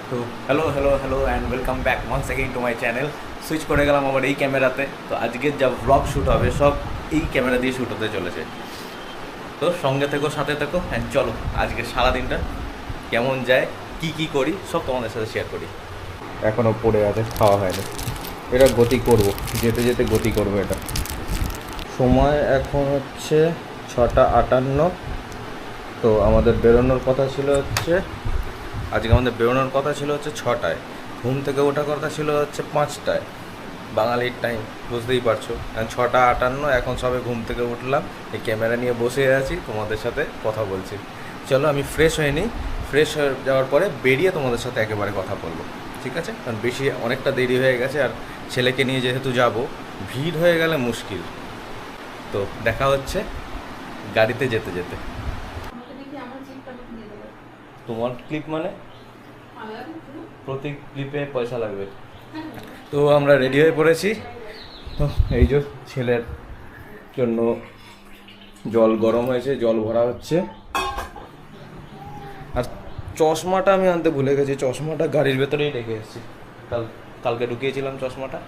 তো hello hello hello and welcome back once again to my channel. Switch করে গেলাম আমার এই ক্যামেরাতে। তো আজকের যা ব্লগ শ্যুট হবে সব এই ক্যামেরা দিয়ে শ্যুট হতে চলেছে। তো সঙ্গে থেকো, সাথে থেকো, অ্যান্ড চলো আজকে সারাদিনটা কেমন যায়, কি করি সব তোমাদের সাথে শেয়ার করি। এখনও পড়ে আছে, খাওয়া হয়নি। এটা গতি করব, যেতে যেতে গতি করব। এটা সময় এখন হচ্ছে 6:58। তো আমাদের বেরোনোর কথা ছিল হচ্ছে আজকে 6টায়। ঘুম থেকে ওঠার কথা ছিল হচ্ছে 5টায়, বাঙালির টাইম বুঝতেই পারছো। 6:58 এখন সবে ঘুম থেকে উঠলাম, এই ক্যামেরা নিয়ে বসে আছি, তোমাদের সাথে কথা বলছি। চলো আমি ফ্রেশ হয়ে নিই, ফ্রেশ হয়ে যাওয়ার পরে বেরিয়ে তোমাদের সাথে একেবারে কথা বলবো, ঠিক আছে? কারণ অনেকটা দেরি হয়ে গেছে, আর ছেলেকে নিয়ে যেহেতু যাব, ভিড় হয়ে গেলে মুশকিল। তো দেখা হচ্ছে গাড়িতে যেতে যেতে। তোমার ক্লিপ মানে প্রতি ক্লিপে পয়সা লাগবে। তো আমরা রেডি হয়ে পড়েছি। তো এই যে ছেলের জন্য জল গরম হয়েছে, জল ভরা হচ্ছে। আর চশমাটা আমি আনতে ভুলে গেছি, চশমাটা গাড়ির ভেতরেই রেখে এসেছি। কালকে ঢুকিয়েছিলাম চশমাটা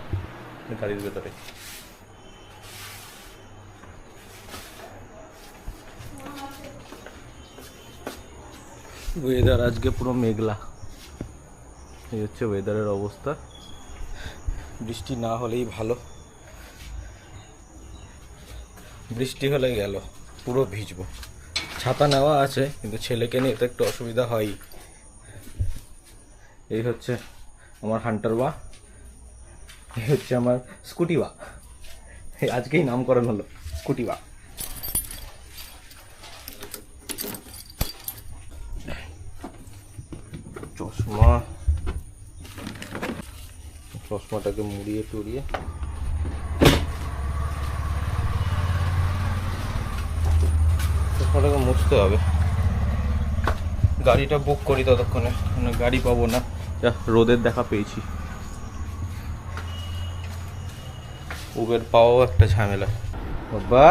গাড়ির ভেতরে। ওয়েদার আজকে পুরো মেঘলা, এই হচ্ছে ওয়েদারের অবস্থা। বৃষ্টি না হলেই ভালো, বৃষ্টি হলে গেল পুরো ভিজবো। ছাতা নেওয়া আছে, কিন্তু ছেলেকে নিয়ে তো একটু অসুবিধা হয়। এই হচ্ছে আমার হান্টার বা, এই হচ্ছে আমার স্কুটি বা। আজকেই নামকরণ হলো স্কুটি বা। চশমাটাকে মুড়িয়ে টুড়িয়ে চশমাটাকে মুছতে হবে। গাড়িটা বুক করি ততক্ষণে, গাড়ি পাবো না, যা রোদের দেখা পেয়েছি। উবের পাওয়াও একটা ঝামেলা। বাবা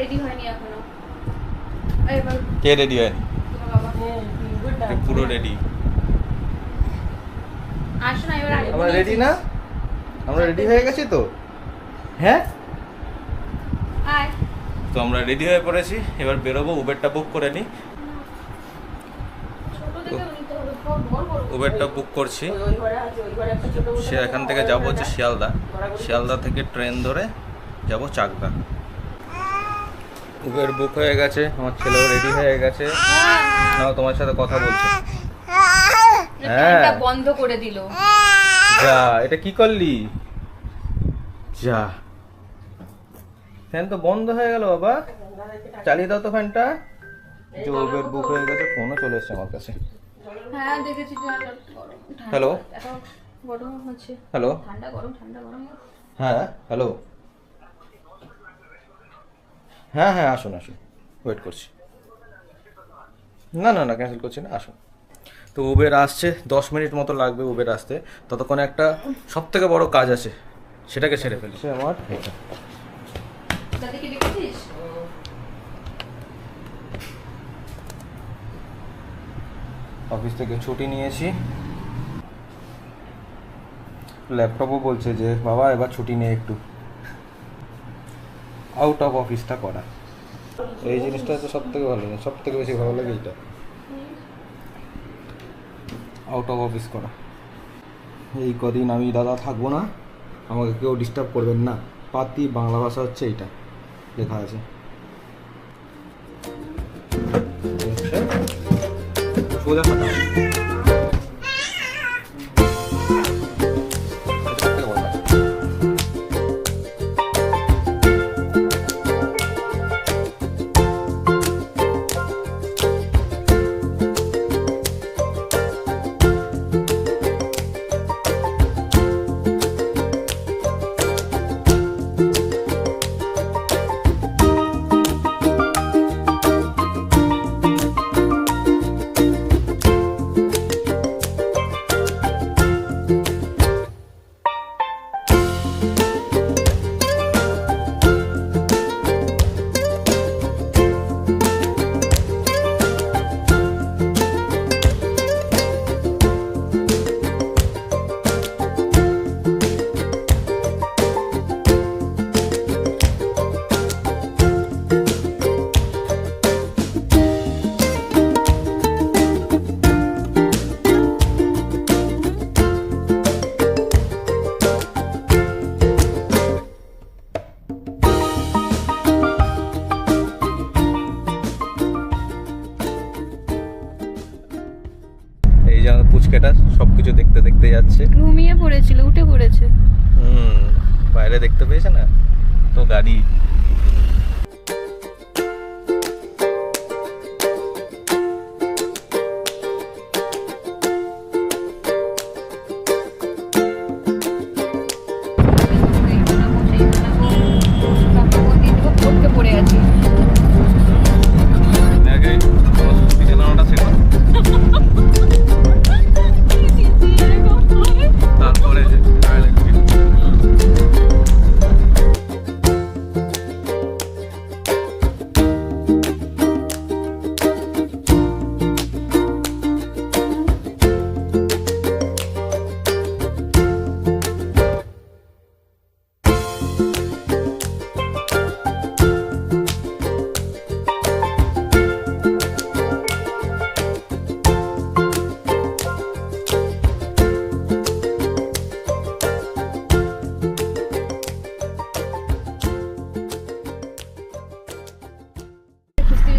রেডি হয়নি এখনো। কে রেডি হয়নি? পুরো রেডি। আমরা রেডি না? আমরা রেডি হয়ে গেছি তো। হ্যাঁ, তো আমরা রেডি হয়ে পড়েছি, এবার বেরোবো। উবেরটা বুক করে নিই। উবেরটা বুক করছি। সে এখান থেকে যাবো হচ্ছে শিয়ালদা, শিয়ালদা থেকে ট্রেন ধরে যাব চাকদা। উবের বুক হয়ে গেছে, আমার ছেলেও রেডি হয়ে গেছে। নাও তোমার সাথে কথা বলছে। হ্যাঁ, বন্ধ করে দিল। যা, এটা কি করলি? যা, ফ্যান তো বন্ধ হয়ে গেল। বাবা চালিয়ে দাও তো ফ্যানটা। যে উবের বুক হয়ে গেছে, ফোনও চলে এসছে আমার কাছে। হ্যাঁ দেখেছি। হ্যালো, গরম হচ্ছে। হ্যালো, ঠান্ডা গরম ঠান্ডা গরম। হ্যাঁ হ্যালো, হ্যাঁ হ্যাঁ আসুন আসুন, ওয়েট করছি। না না না, ক্যান্সেল করছি না, আসুন। তো উবের আসছে, 10 মিনিট মতো লাগবে উবের আসতে। ততক্ষণে একটা সব থেকে বড় কাজ আছে, সেটাকে সেরে ফেলছে আমার। দাদিকে দেখেছিস? অফিস থেকে ছুটি নিয়েছি। ল্যাপটপও বলছে যে বাবা এবার ছুটি নিয়ে একটু আউট অফ অফিসটা করা। এই জিনিসটা তো সব থেকে ভালো, সব থেকে বেশি ভালো লাগে এইটা, আউট অফ অফিস করা। এই কদিন আমি দাদা থাকবো না, আমাকে কেউ ডিস্টার্ব করবেন না। পাতি বাংলা ভাষা হচ্ছে এইটা লেখা আছে। সোজা কথা। যে আমাদের পুচকেটা সবকিছু দেখতে দেখতে যাচ্ছে। ঘুমিয়ে পড়েছিল, উঠে পড়েছে। বাইরে দেখতে পেয়েছে না তো গাড়ি। পড়ে গেছি। তারপরে যে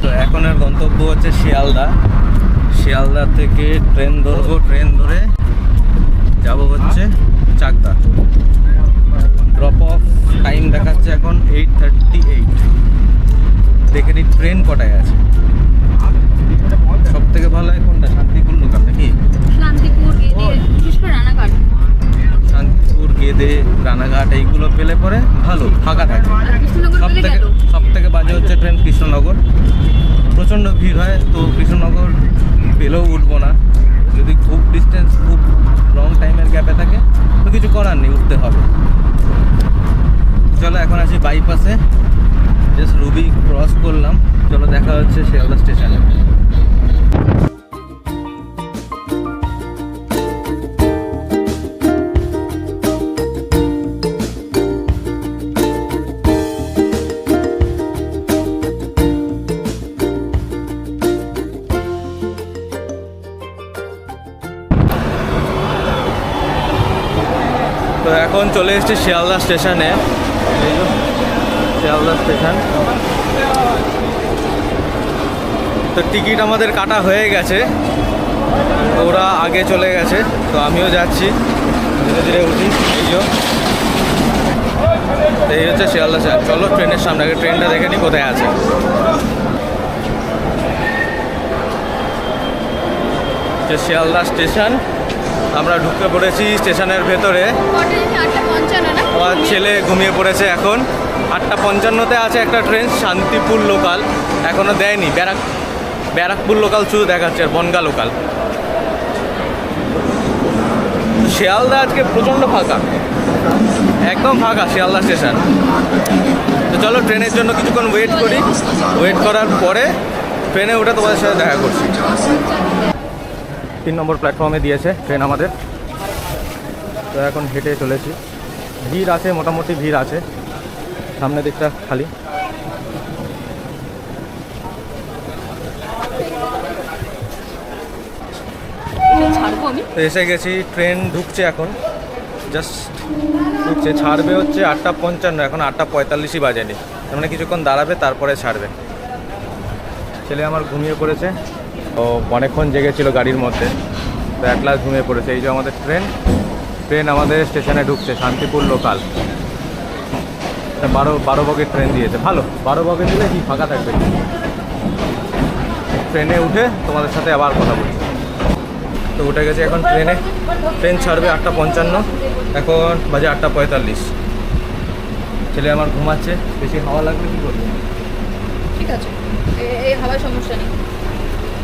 তো এখনের গন্তব্য হচ্ছে শিয়ালদা। শিয়ালদা থেকে ট্রেন ধরবো, ট্রেন ধরে যাব হচ্ছে চাকদা। ড্রপ অফ টাইম দেখাচ্ছে এখন 8:38। দেখে নিই ট্রেন কটায় আছে। সব থেকে ভালো হয় কোনটা, শান্তিপুর লোকাল নাকি? শান্তিপুর গেদে, বিশেষ করে রানাঘাট। শান্তিপুর, গেদে, রানাঘাট এইগুলো পেলে পরে ভালো, ফাঁকা থাকে। কৃষ্ণনগর পেলে গেল। সব থেকে বাজে হচ্ছে ট্রেন কৃষ্ণনগর, প্রচণ্ড ভিড় হয়। তো কৃষ্ণনগর পেলেও উঠবো না। যদি খুব ডিস্টেন্স, খুব লং টাইমের গ্যাপে থাকে তো কিছু করার নেই, উঠতে হবে। চলো এখন আছি বাইপাসে, জাস্ট রুবি ক্রস করলাম। চলো দেখা হচ্ছে শিয়ালদা স্টেশনে। তো এখন চলে এসেছি শিয়ালদা স্টেশনে। এই যে শিয়ালদা স্টেশন। তো টিকিট আমাদের কাটা হয়ে গেছে, ওরা আগে চলে গেছে। তো আমিও যাচ্ছি, ধীরে ধীরে উঠি। এই হচ্ছে শিয়ালদা স্টেশন। চলো ট্রেনের সামনে আগে ট্রেনটা দেখে নিই কোথায় আছে। যে শিয়ালদা স্টেশন, আমরা ঢুকে পড়েছি স্টেশনের ভেতরে। আমার ছেলে ঘুমিয়ে পড়েছে এখন। 8:55-তে আছে একটা ট্রেন, শান্তিপুর লোকাল। এখনও দেয়নি। ব্যারাকপুর লোকাল শুধু দেখাচ্ছে, আর বনগা লোকাল। শিয়ালদা আজকে প্রচণ্ড ফাঁকা, একদম ফাঁকা শিয়ালদা স্টেশন। তো চলো ট্রেনের জন্য কিছুক্ষণ ওয়েট করি। ওয়েট করার পরে ট্রেনে উঠে তোমাদের সাথে দেখা করছি। 3 নম্বর প্ল্যাটফর্মে দিয়েছে ট্রেন আমাদের। তো এখন হেঁটে চলেছি। ভিড় আছে, মোটামুটি ভিড় আছে। সামনের দিকটা খালি। তো এসে গেছি, ট্রেন ঢুকছে এখন, জাস্ট ঢুকছে। ছাড়বে হচ্ছে 8:55, এখন 8:45ই বাজেনি। তার মানে কিছুক্ষণ দাঁড়াবে, তারপরে ছাড়বে। ছেলে আমার ঘুমিয়ে পড়েছে, ও অনেকক্ষণ জেগেছিল গাড়ির মধ্যে, তো এক লাখ ঘুমিয়ে পড়েছে। এই যে আমাদের ট্রেন আমাদের স্টেশনে ঢুকছে, শান্তিপুর লোকাল। 12 বগির ট্রেন দিয়েছে, ভালো। 12 বগি দিলে কি ফাঁকা থাকবে। ট্রেনে উঠে তোমাদের সাথে আবার কথা বলছি। তো উঠে গেছে এখন ট্রেনে। ট্রেন ছাড়বে 8:55, এখন বাজে 8:45। ছেলে আমার ঘুমাচ্ছে, বেশি হাওয়া লাগবে কী করবে? ঠিক আছে, এই হাওয়ার সমস্যা নেই,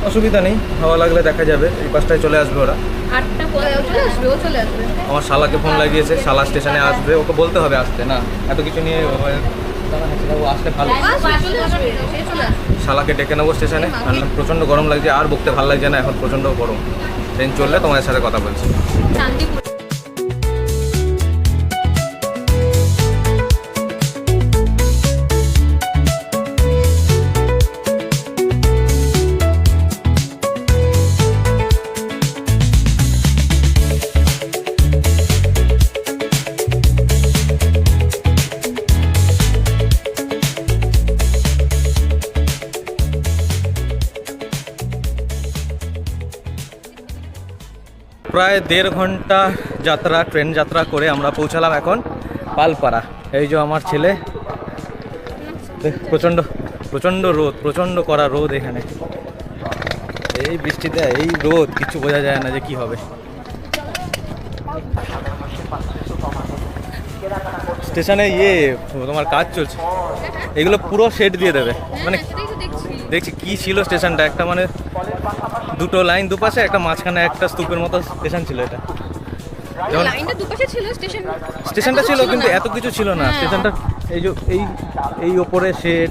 অসুবিধা নেই। হাওয়া লাগলে দেখা যাবে। এই পাশটায় চলে আসবে ওরা। 8টা পরে চলে আসবে, ও চলে আসবে। আমার শালাকে ফোন লাগিয়েছে, শালা স্টেশনে আসবে, ওকে বলতে হবে আসতে। না এত কিছু নিয়ে ও আসলে ভালো। শালাকে ডেকে নেবো স্টেশনে। প্রচণ্ড গরম লাগছে, আর বকতে ভালো লাগছে না এখন, প্রচণ্ড গরম। ট্রেন চললে তোমাদের সাথে কথা বলছি। শান্তিপুর প্রায় 1.5 ঘন্টা যাত্রা, ট্রেন যাত্রা করে আমরা পৌঁছালাম এখন পালপাড়া। এই যে আমার ছেলে, প্রচণ্ড প্রচণ্ড রোদ, প্রচণ্ড কড়া রোদ এখানে। এই বৃষ্টিতে এই রোদ, কিছু বোঝা যায় না যে কি হবে। স্টেশনে তোমার কাজ চলছে, এগুলো পুরো শেড দিয়ে দেবে। মানে সেটাই তো দেখছি। দেখছি কি ছিল স্টেশনটা, একটা মানে দুটো লাইন দুপাশে, একটা মাঝখানে একটা স্তূপের মতো স্টেশন ছিল এটা। যেমন লাইনটা দুপাশে ছিল, স্টেশনটা ছিল কিন্তু এত কিছু ছিল না। হ্যাঁ। স্টেশনটা এই যে এই ওপরে শেড,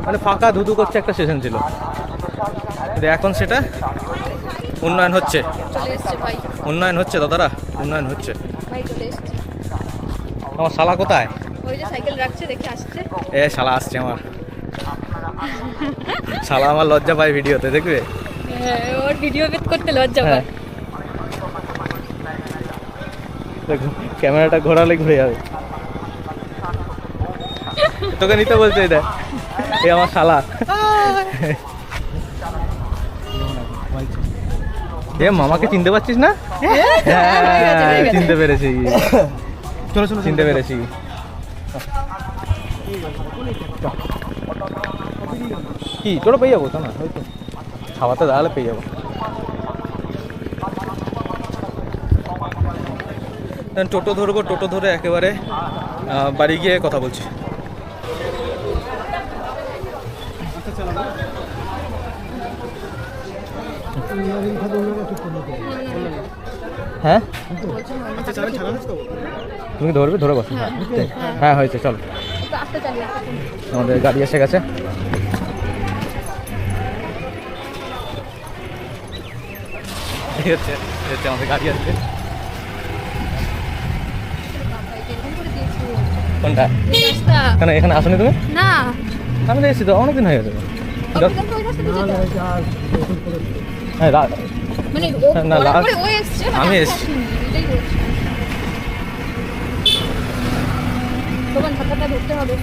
মানে ফাঁকা ধুধু করছে একটা স্টেশন ছিল। কিন্তু এখন সেটা উন্নয়ন হচ্ছে, চলে এসছে ভাই, উন্নয়ন হচ্ছে দাদারা, উন্নয়ন হচ্ছে। ভাই চলে এসছে। আমার শালা কোথায়? ওই যে সাইকেল রাখছে, দেখে আসছে। শালা আসছে আমার শালা, আমার লজ্জা পায় ভিডিওতে, দেখবে? ওর ভিডিও বেট করতে লজ্জা হ্যাঁ। পায়। দেখো ক্যামেরাটা ঘোরালে ঘুরে যাবে। তোকে নিতে বলছে এটা, এই আমার শালা। মামাকে চিনতে পারছিস না? হ্যাঁ, চিনতে পেরেছি, চিনতে পেরেছি। কি তোরা পেয়ে যাবো তো না, হয়তো খাওয়াতে দাঁড়ালে পেয়ে যাবো। টোটো ধরবো, টোটো ধরে একেবারে বাড়ি গিয়ে কথা বলছি। হ্যাঁ তুমি ধরবে, ধরে বসো। হ্যাঁ হয়েছে, চল। একটু আস্তে চালিয়ে। আমাদের গাড়ি এসে গেছে। এই হচ্ছে আমাদের গাড়ি আসছে। কোনটা? এই রাস্তা কেন এখানে আসনি তুমি? না, আমি তো এসেছি তো, অনেকদিন হয়ে গেছে। অবিকাল তো ওই রাস্তা দিয়ে যেতে হয়। হ্যাঁ মানে না, পরে last- পরে ও এসছে, মানে আমি আমি এসছি। আসিনি, এটাই বলছি। দোকান ধাক্কাটা ধরতে হবে।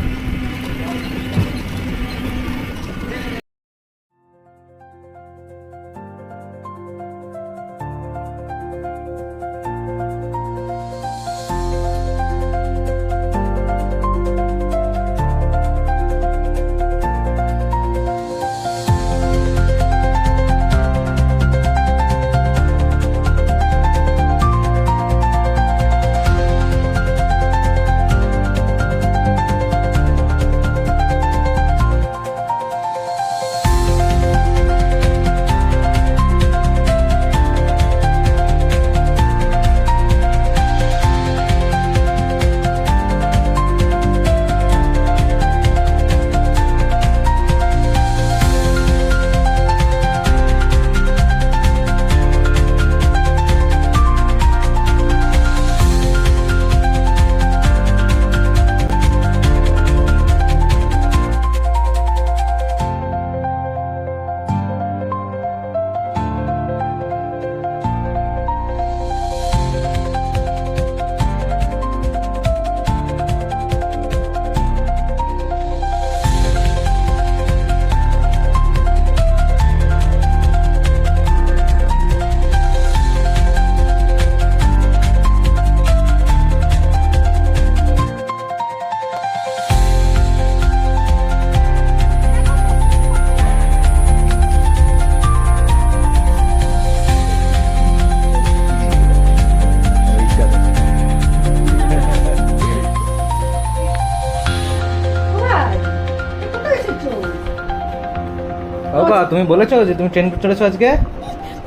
বাবা তুমি বলেছো যে তুমি ট্রেন চড়েছো আজকে?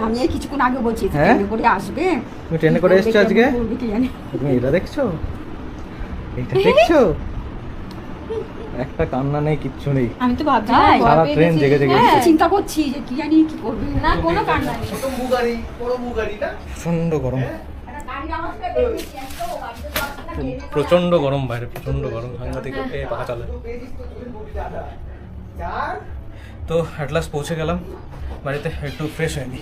আমি এই কিছুক্ষণ আগে বলছি হ্যাঁ? ট্রেনে করে আসবে। তুমি ট্রেনে করে এসছো আজকে? বলবে কি জানি। তুমি এটা দেখছো, এটা দেখছো? একটা কান্না নেই, কিচ্ছু নেই। আমি তো ভাবছি তাই? সারা ট্রেন জেগে জেগে আমি তো গেছে। চিন্তা করছি যে কি জানি কি করবে। না, কোনো কান্না নেই। প্রচন্ড গরম, প্রচন্ড গরম বাইরে, প্রচন্ড গরম, সাংঘাতিক। পাখা চালে। তো অ্যাট লাস্ট পৌঁছে গেলাম বাড়িতে, একটু ফ্রেশ হয়নি,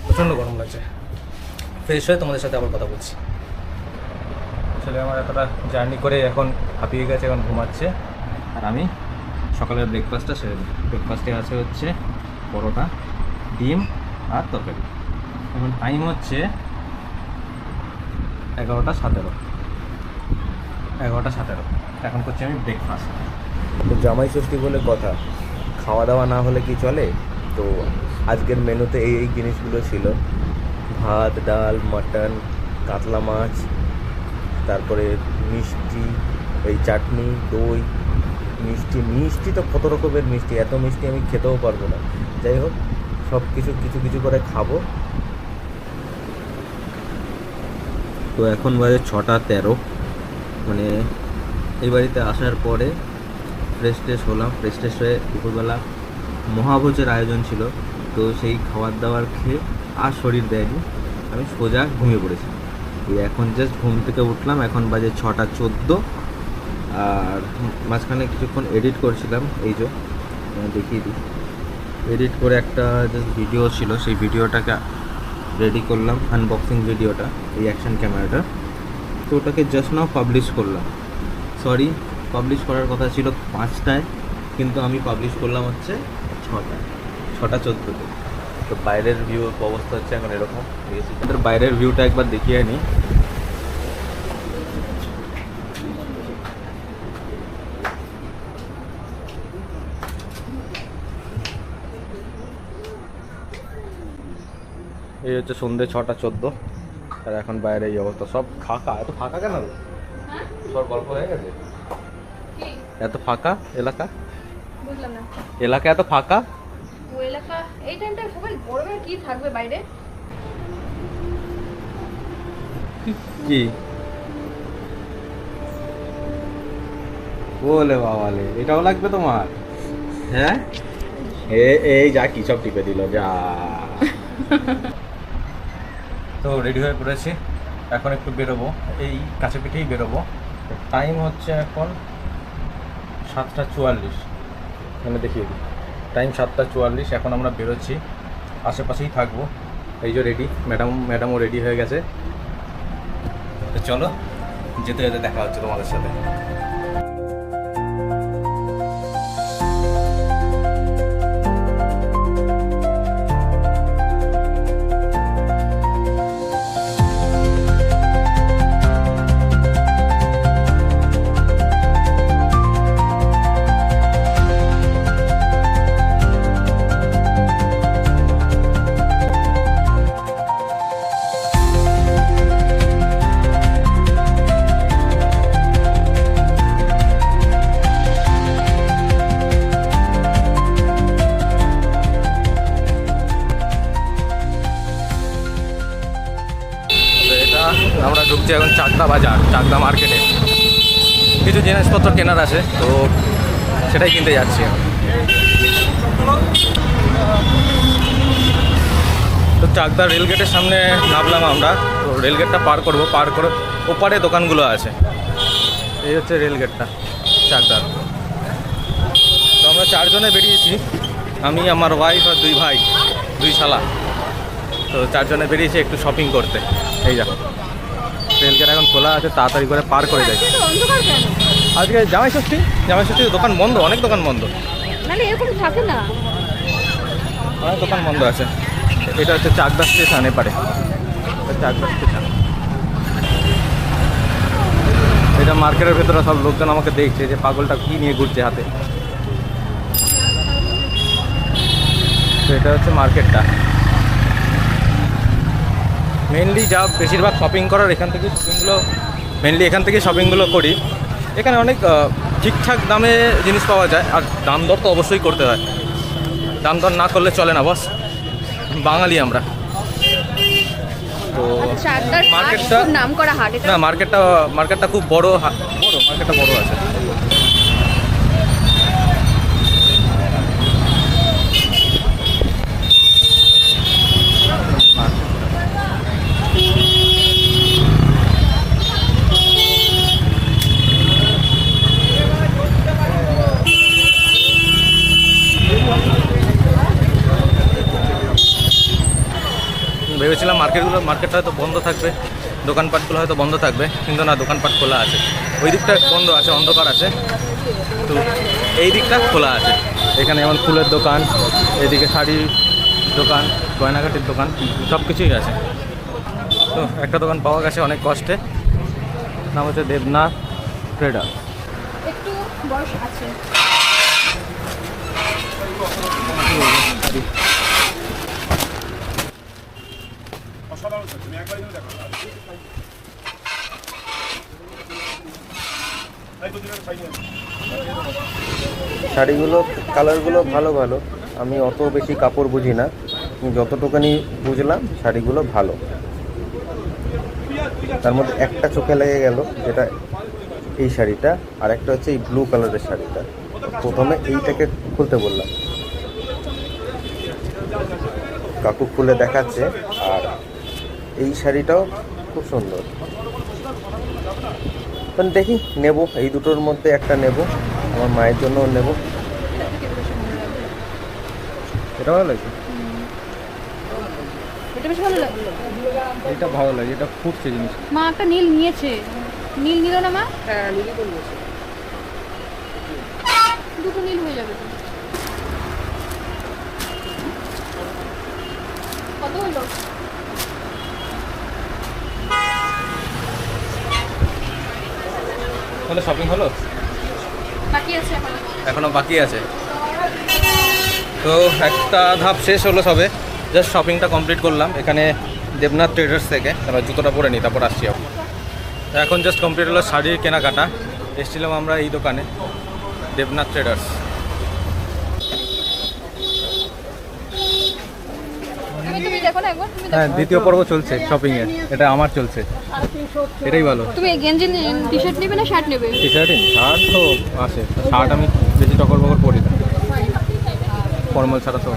প্রচণ্ড গরম লাগছে। ফ্রেশ হয়ে তোমাদের সাথে আবার কথা বলছি। আসলে আমার এতটা জার্নি করে এখন হাঁপিয়ে গেছে, এখন ঘুমাচ্ছে। আর আমি সকালের ব্রেকফাস্টটা সেরে দিই। ব্রেকফাস্টে আছে হচ্ছে পরোটা, ডিম আর তরকারি। এখন টাইম হচ্ছে 11:17 এখন করছি আমি ব্রেকফাস্ট। তো জামাই ষষ্ঠী বলে কথা, খাওয়া দাওয়া না হলে কি চলে? তো আজকের মেনুতে এই জিনিসগুলো ছিল: ভাত, ডাল, মাটন, কাতলা মাছ, তারপরে মিষ্টি, এই চাটনি, দই, মিষ্টি তো কত রকমের মিষ্টি, এত মিষ্টি আমি খেতেও পারবো না। যাই হোক, সব কিছু কিছু কিছু করে খাবো। তো এখন বাজে 6:13, মানে এই বাড়িতে আসার পরে ফ্রেশ হলাম। ফ্রেশ হয়ে দুপুরবেলা মহাভোজের আয়োজন ছিল, তো সেই খাবার দাবার খেয়ে আর শরীর দেয়নি, আমি সোজা ঘুমিয়ে পড়েছি। এখন জাস্ট ঘুম থেকে উঠলাম, এখন বাজে 6:14। আর মাঝখানে কিছুক্ষণ এডিট করছিলাম, এই যে দেখিয়ে দিই। এডিট করে একটা জাস্ট ভিডিও ছিল, সেই ভিডিওটাকে রেডি করলাম, আনবক্সিং ভিডিওটা, এই অ্যাকশন ক্যামেরাটা। তো ওটাকে জাস্ট নাও পাবলিশ করলাম। সরি, পাবলিশ করার কথা ছিল 5টায়, কিন্তু আমি পাবলিশ করলাম হচ্ছে 6:14। তো বাইরের ভিউ অবস্থা হচ্ছে এখন এরকম। আমাদের বাইরের ভিউটা একবার দেখিয়ে নিই। এই হচ্ছে সন্ধ্যে 6:14, আর এখন বাইরে এই অবস্থা, সব ফাঁকা। এত ফাঁকা কেন? সব গল্প হয়ে গেছে, এত ফাঁকা এলাকা। বুঝলাম না, এলাকা এত ফাঁকা। ও এলাকা এই টাইমটা সবাই গরমে কি থাকবে বাইরে? কি বলে বাবালে, এটাও লাগবে তোমার? হ্যাঁ, এই যা কি সব টিপে দিল যা। তো রেডি হয়ে পড়েছি, এখন একটু বেরোবো, এই কাছে পিঠেই বেরোবো। টাইম হচ্ছে এখন 7:44, মানে দেখিয়ে দিই, টাইম 7:44। এখন আমরা বেরোচ্ছি, আশেপাশেই থাকবো। এই যে রেডি, ম্যাডামও রেডি হয়ে গেছে। তো চলো, যেতে যেতে দেখা হচ্ছে তোমাদের সাথে। আমরা ঢুকছি এখন চাকদা বাজার, চাকদা মার্কেটে। কিছু জিনিসপত্র কেনার আছে, তো সেটাই কিনতে যাচ্ছি। তো চাকদা রেলগেটের সামনে নামলাম আমরা। তো রেলগেটটা পার করব, পার করে ওপারে দোকানগুলো আছে। এই হচ্ছে রেলগেটটা চাকদার। তো আমরা 4 জনে বেরিয়েছি, আমি, আমার ওয়াইফ আর 2 ভাই, 2 শালা। তো 4 জনে বেরিয়েছি একটু শপিং করতে। এই যা রেলগেট এখন খোলা আছে, তাড়াতাড়ি করে পার করে যাই। অন্ধকার কেন? আজকে জামাই ষষ্ঠী, দোকান বন্ধ, অনেক দোকান বন্ধ। মানে এরকম থাকে না, অনেক দোকান বন্ধ আছে। এটা হচ্ছে চাকদা স্টেশন, এপারে চাকদা স্টেশন। এটা মার্কেটের ভেতরে সব লোকজন আমাকে দেখছে যে পাগলটা কি নিয়ে ঘুরছে হাতে। তো এটা হচ্ছে মার্কেটটা। মেনলি যা বেশিরভাগ শপিং করার এখান থেকে শপিংগুলো করি। এখানে অনেক ঠিকঠাক দামে জিনিস পাওয়া যায়, আর দাম দর তো অবশ্যই করতে হয়। দাম দর না করলে চলে না, বস, বাঙালি আমরা। তো মার্কেটটা নাম করা হাট এটা না, মার্কেটটা খুব বড়, মার্কেটটা বড় আছে। ভেবেছিলাম মার্কেটটা হয়তো বন্ধ থাকবে, দোকানপাটগুলো হয়তো বন্ধ থাকবে, কিন্তু না, দোকানপাট খোলা আছে। ওই দিকটা বন্ধ আছে, অন্ধকার আছে, তো এই দিকটা খোলা আছে। এখানে যেমন ফুলের দোকান, এদিকে শাড়ির দোকান, গয়নাঘাটির দোকান, সব কিছুই আছে। তো একটা দোকান পাওয়া গেছে অনেক কষ্টে, নাম হচ্ছে দেবনাথ ট্রেডার্স। একটু বয়স আছে। শাড়িগুলো কালারগুলো ভালো ভালো, আমি অত বেশি কাপড় বুঝি না, যতটুকুনি বুঝলাম শাড়িগুলো ভালো। তার মধ্যে একটা চোখে লেগে গেল, যেটা এই শাড়িটা, আর একটা হচ্ছে এই ব্লু কালারের শাড়িটা। প্রথমে এইটাকে খুলতে বললাম, কাকু খুলে দেখাচ্ছে। আর এই শাড়িটাও খুব সুন্দর। দেখি নেব, এই দুটোর মধ্যে একটা নেব, আমার মায়ের জন্যও নেব। এটা ভালো লাগছে, এটা বেশ ভালো লাগলো। এটা ভালো লাগে, এটা ফুটছে জিনিস। মা একটা নীল নিয়েছে, নীল নিল না মা? হ্যাঁ নীলই তো নিয়েছে। দুটো নীল হয়ে যাবে। কত হলো? তাহলে শপিং হলো? বাকি আছে এখনো বাকি আছে। তো একটা ধাপ শেষ হলো সবে, জাস্ট শপিংটা কমপ্লিট করলাম এখানে দেবনাথ ট্রেডার্স থেকে। তারপর জুতোটা পরে নিই, তারপর আসছি। এখন জাস্ট কমপ্লিট হলো শাড়ির কেনাকাটা। এসেছিলাম আমরা এই দোকানে, দেবনাথ ট্রেডার্স। তুমি দেখো না একবার। হ্যাঁ, দ্বিতীয় পর্ব চলছে শপিংয়ে, এটা আমার চলছে, এটাই ভালো। তুমি গেঞ্জি টি শার্ট নেবে না শার্ট নেবে? টি শার্টই, শার্ট তো আছে, শার্ট আমি বেশি টকর বকর পরি না, ফর্মাল ছাড়া তো।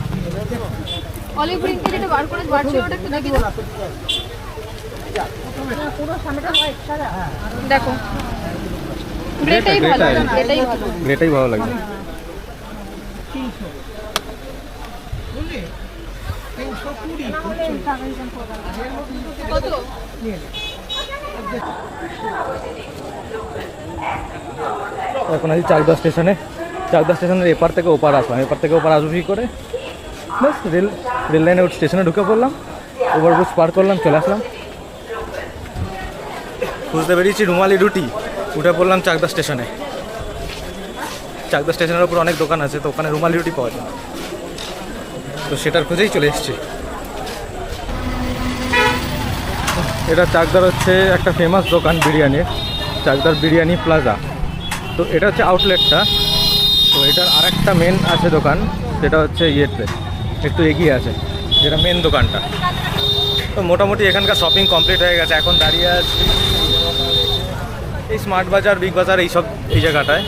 অলিভ গ্রিন যেটা বার করে বাড়ছে ওটা একটু দেখি না। দেখো গ্রেটাই ভালো, গ্রেটাই ভালো, গ্রেটাই ভালো লাগবে। কত? এখন আছি চাকদা স্টেশনে। চাকদা স্টেশনের এপার থেকে ওপার আসলাম, এপার থেকে ওপার আসবো কী করে, বাস রেল লাইনে স্টেশনে ঢুকে পড়লাম, ওভারব্রিজ পার করলাম, চলে আসলাম। খুঁজতে বেরিয়েছি রুমালি রুটি, উঠে পড়লাম চাকদা স্টেশনে। চাকদা স্টেশনের উপর অনেক দোকান আছে, তো ওখানে রুমালি রুটি পাওয়া যায়, তো সেটার খুঁজেই চলে এসেছি। এটা চাকদার হচ্ছে একটা ফেমাস দোকান বিরিয়ানির, চাকদার বিরিয়ানি প্লাজা। তো এটা হচ্ছে আউটলেটটা। তো এটার আরেকটা মেন আছে দোকান, যেটা হচ্ছে ইয়েতে একটু এগিয়ে আছে, যেটা মেন দোকানটা। তো মোটামুটি এখানকার শপিং কমপ্লিট হয়ে গেছে। এখন দাঁড়িয়ে আছি এই স্মার্ট বাজার, বিগ বাজার, এইসব এই জায়গাটায়।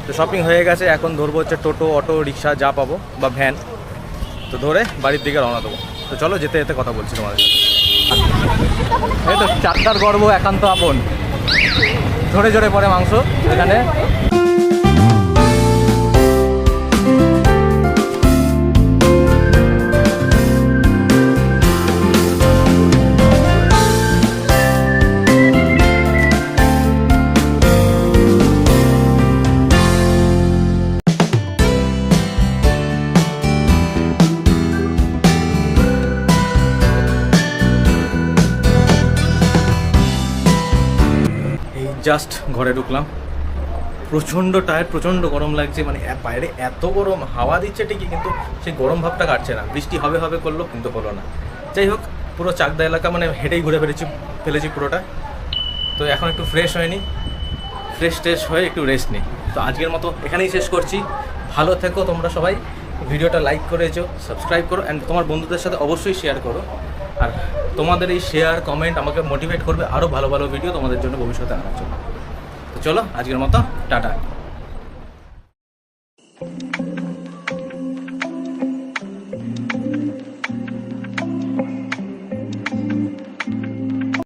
তো শপিং হয়ে গেছে, এখন ধরবো হচ্ছে টোটো, অটো, রিক্সা যা পাবো, বা ভ্যান, তো ধরে বাড়ির দিকে রওনা দেবো। তো চলো যেতে যেতে কথা বলছি তোমাদের। এই তো চাকদার গর্ব একান্ত আপন, ঝরে ঝরে পড়ে মাংস এখানে। জাস্ট ঘরে ঢুকলাম, প্রচণ্ড টায়ার্ড, প্রচণ্ড গরম লাগছে, মানে বাইরে এত গরম, হাওয়া দিচ্ছে ঠিকই কিন্তু সেই গরম ভাবটা কাটছে না। বৃষ্টি হবে হবে করলো, কিন্তু হলো না। যাই হোক, পুরো চাকদা এলাকা মানে হেঁটেই ঘুরে ফেলেছি পুরোটা। তো এখন একটু ফ্রেশ হয়নি, ফ্রেশ হয়ে একটু রেস্ট নিই। তো আজকের মতো এখানেই শেষ করছি। ভালো থেকো তোমরা সবাই, ভিডিওটা লাইক করেছো, সাবস্ক্রাইব করো, অ্যান্ড তোমার বন্ধুদের সাথে অবশ্যই শেয়ার করো। আর তোমাদের এই শেয়ার কমেন্ট আমাকে মোটিভেট করবে আরও ভালো ভালো ভিডিও তোমাদের জন্য ভবিষ্যতে আনার জন্য। তো চলো আজকের মতো টাটা।